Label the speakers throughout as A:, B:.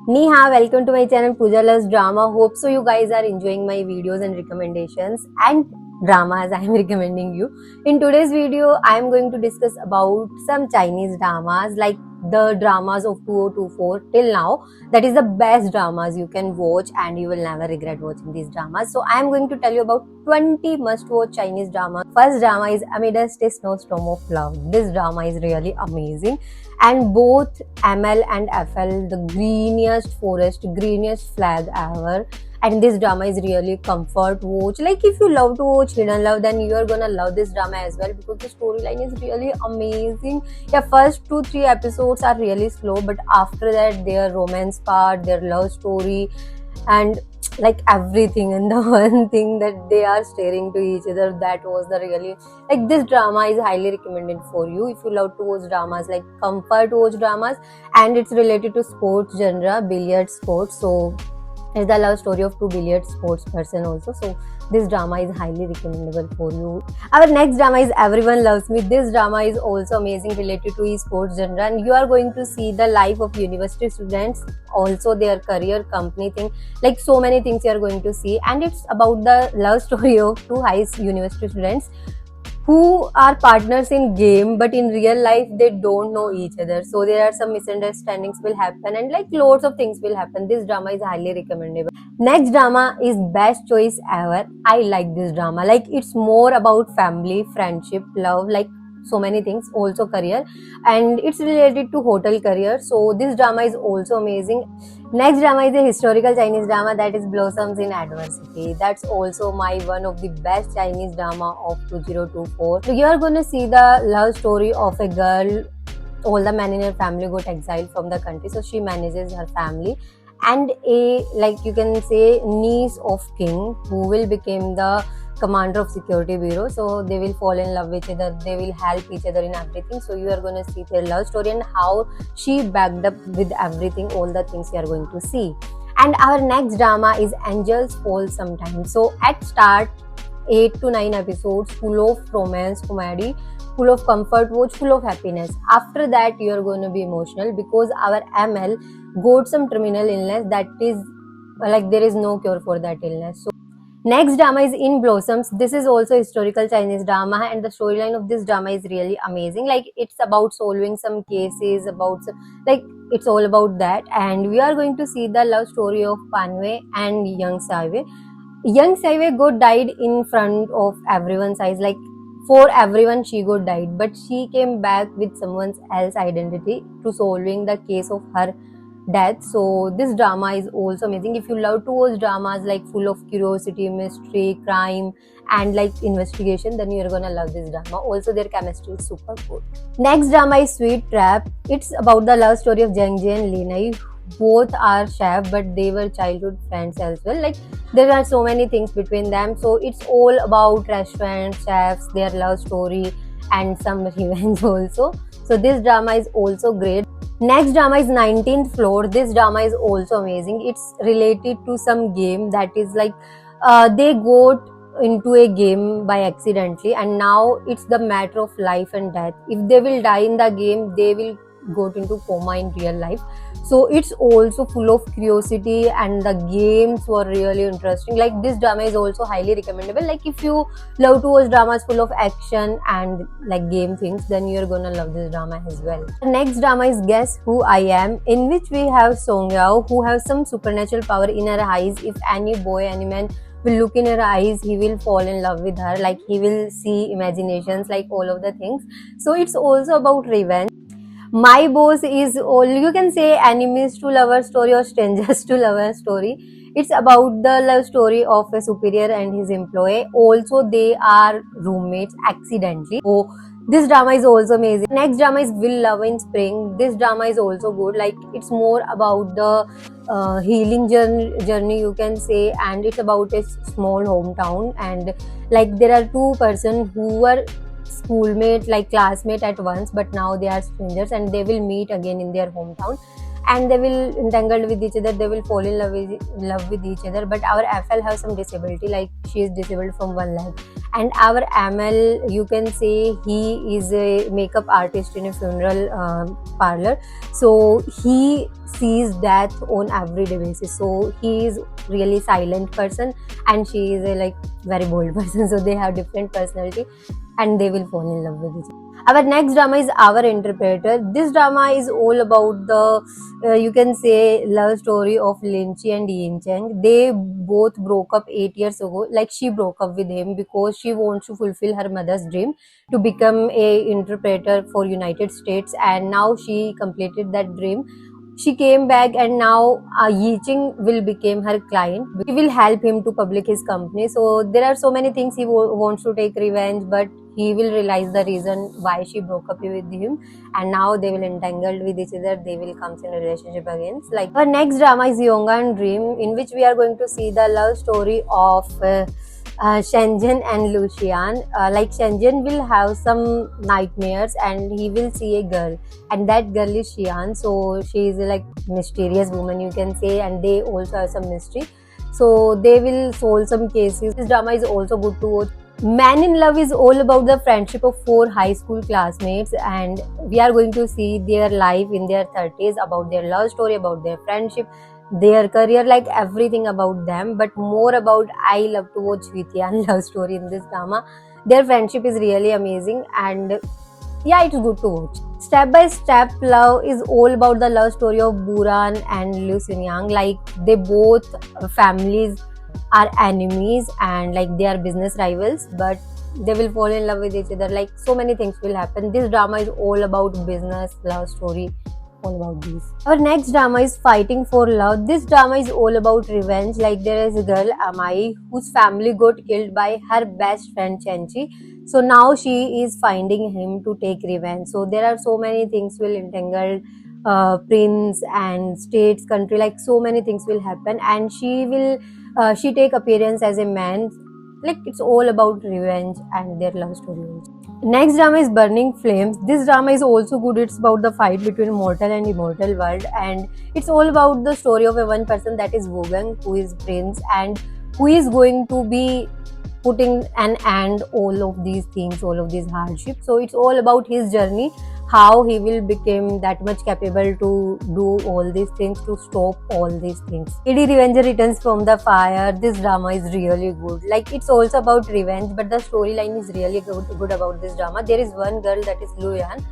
A: Neha, welcome to my channel Pooja Loves Drama. Hope so you guys are enjoying my videos and recommendations and dramas I am recommending you. In today's video, I am going to discuss about some Chinese dramas like the dramas of 2024 till now. That is the best dramas you can watch and you will never regret watching these dramas. So I am going to tell you about 20 must watch Chinese dramas. First drama is Amidst a Snowstorm of Love. This drama is really amazing. And both ML and FL, the greeniest forest, greeniest flag ever. And this drama is really comfort watch. Like if you love to watch Hidden Love, then you are gonna love this drama as well because the storyline is really amazing. Yeah, first 2-3 episodes are really slow, but after that their romance part, their love story, and like everything and the one thing that they are staring to each other, that was the really like this drama is highly recommended for you if you love to watch dramas like comfort watch dramas, and it's related to sports genre, billiard sports. So it's the love story of two billiard sports person also. So this drama is highly recommendable for you. Our next drama is Everyone Loves Me. This drama is also amazing, related to esports genre, and you are going to see the life of university students, also their career, company thing, like so many things you are going to see. And it's about the love story of two high university students who are partners in game, but in real life they don't know each other. So there are some misunderstandings will happen and like loads of things will happen. This drama is highly recommendable. Next drama is Best Choice Ever. I like this drama. Like it's more about family, friendship, love, like so many things, also career, and it's related to hotel career. So this drama is also amazing. Next drama is a historical Chinese drama, that is Blossoms in Adversity. That's also my one of the best Chinese drama of 2024. So you are going to see the love story of a girl. All the men in her family got exiled from the country, so she manages her family, and a, like you can say, niece of king who will become the commander of security bureau. So they will fall in love with each other, they will help each other in everything. So you are going to see their love story and how she backed up with everything, all the things you are going to see. And our next drama is Angels Fall Sometimes. So at start 8 to 9 episodes full of romance, comedy, full of comfort watch, full of happiness. After that you are going to be emotional because our ML got some terminal illness that is like there is no cure for that illness. So next drama is In Blossoms. This is also historical Chinese drama, and the storyline of this drama is really amazing. Like it's about solving some cases, about like it's all about that. And we are going to see the love story of Panwei and Young Saiwei. Young Saiwei got died in front of everyone's eyes. Like for everyone she got died, but she came back with someone else's identity to solving the case of her death. So this drama is also amazing. If you love to watch dramas like full of curiosity, mystery, crime, and like investigation, then you're gonna love this drama. Also their chemistry is super good. Next drama is Sweet Trap. It's about the love story of Zhang Ji and Linai. Both are chefs, but they were childhood friends as well. Like there are so many things between them. So it's all about restaurants, chefs, their love story, and some revenge also. So this drama is also great. Next drama is 19th Floor. This drama is also amazing. It's related to some game that is like they got into a game by accidentally, and now it's the matter of life and death. If they will die in the game, they will go into coma in real life. So it's also full of curiosity, and the games were really interesting. Like this drama is also highly recommendable. Like if you love to watch dramas full of action and like game things, then you're gonna love this drama as well. The next drama is Guess Who I Am, in which we have Song Yao, who has some supernatural power in her eyes. If any boy, any man will look in her eyes, he will fall in love with her. Like he will see imaginations, like all of the things. So it's also about revenge. My Boss is all, you can say, enemies to lover story or strangers to lover story. It's about the love story of a superior and his employee. Also they are roommates accidentally. So this drama is also amazing. Next drama is Will Love in Spring. This drama is also good. Like it's more about the healing journey you can say, and it's about a small hometown, and like there are two persons who were schoolmate, like classmate at once, but now they are strangers and they will meet again in their hometown. and they will entangled with each other, they will fall in love with each other. But our FL have some disability, like she is disabled from one leg, and our ML, you can say, he is a makeup artist in a funeral parlor, so he sees death on everyday basis, so he is really silent person and she is a like very bold person, so they have different personality and they will fall in love with each other. Our next drama is Our Interpreter. This drama is all about the you can say love story of Lin Chi and Yin Cheng. They both broke up 8 years ago. Like she broke up with him because she wants to fulfill her mother's dream to become a interpreter for United States, and now she completed that dream. She came back and now Yi Ching will become her client. He will help him to public his company. So there are so many things he wants to take revenge, but he will realize the reason why she broke up with him, and now they will entangled with each other. They will come in a relationship again. Like our next drama is Yongan Dream, in which we are going to see the love story of Shenzhen and Lucian. Like Shenzhen will have some nightmares and he will see a girl, and that girl is Xian. So she is a like mysterious woman, you can say, and they also have some mystery. So they will solve some cases. This drama is also good to watch. Man in Love is all about the friendship of 4 high school classmates, and we are going to see their life in their 30s, about their love story, about their friendship, their career, like everything about them, but more about I love to watch Vidyan love story in this drama. Their friendship is really amazing, and yeah, it's good to watch. Step by Step Love is all about the love story of Buran and Liu Xunyang. Like they both families are enemies and like they are business rivals, but they will fall in love with each other. Like so many things will happen. This drama is all about business, love story, all about these. Our next drama is Fighting for Love. This drama is all about revenge. Like there is a girl Amai whose family got killed by her best friend Chenchi. So now she is finding him to take revenge. So there are so many things will entangle prince and states, country, like so many things will happen, and she will she take appearance as a man. Like it's all about revenge and their love story also. Next drama is Burning Flames. This drama is also good. It's about the fight between mortal and immortal world, and it's all about the story of a one person, that is Wogang, who is prince and who is going to be putting an end all of these things, all of these hardships. So it's all about his journey, how he will become that much capable to do all these things, to stop all these things. Lady Revenger Returns from the Fire. This drama is really good. Like it's also about revenge, but the storyline is really good about this drama. There is one girl, that is Luyan,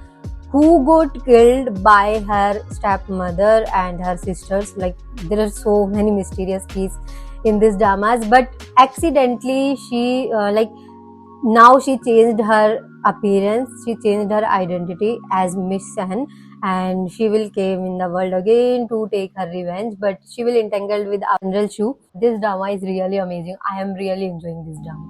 A: who got killed by her stepmother and her sisters. Like there are so many mysterious keys in these dramas, but accidentally she like now she changed her appearance, she changed her identity as Miss San, and she will came in the world again to take her revenge, but she will entangled with General Shu. This drama is really amazing. I am really enjoying this drama.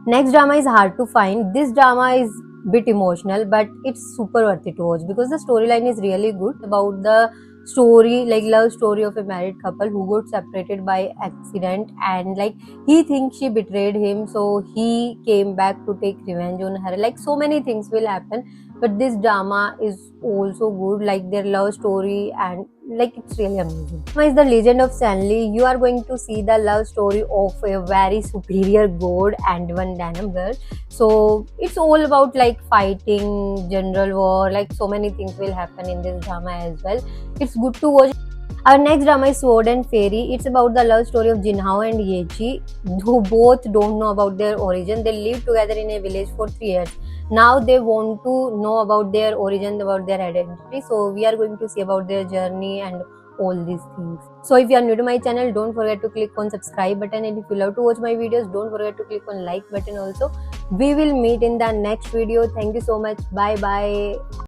A: Next drama is Hard to Find. This drama is bit emotional, but it's super worth it to watch because the storyline is really good, about the story, like love story of a married couple who got separated by accident, and like he thinks she betrayed him, so he came back to take revenge on her. Like so many things will happen, but this drama is also good, like their love story, and like it's really amazing. Now is The Legend of Stanley. You are going to see the love story of a very superior god and one denim girl. So it's all about like fighting, general war, like so many things will happen in this drama as well. It's good to watch. Our next drama is Sword and Fairy. It's about the love story of Jinhao and Yechi, who both don't know about their origin. They live together in a village for 3 years. Now they want to know about their origin, about their identity. So we are going to see about their journey and all these things. So if you are new to my channel, don't forget to click on subscribe button, and if you love to watch my videos, don't forget to click on like button also. We will meet in the next video. Thank you so much. Bye bye.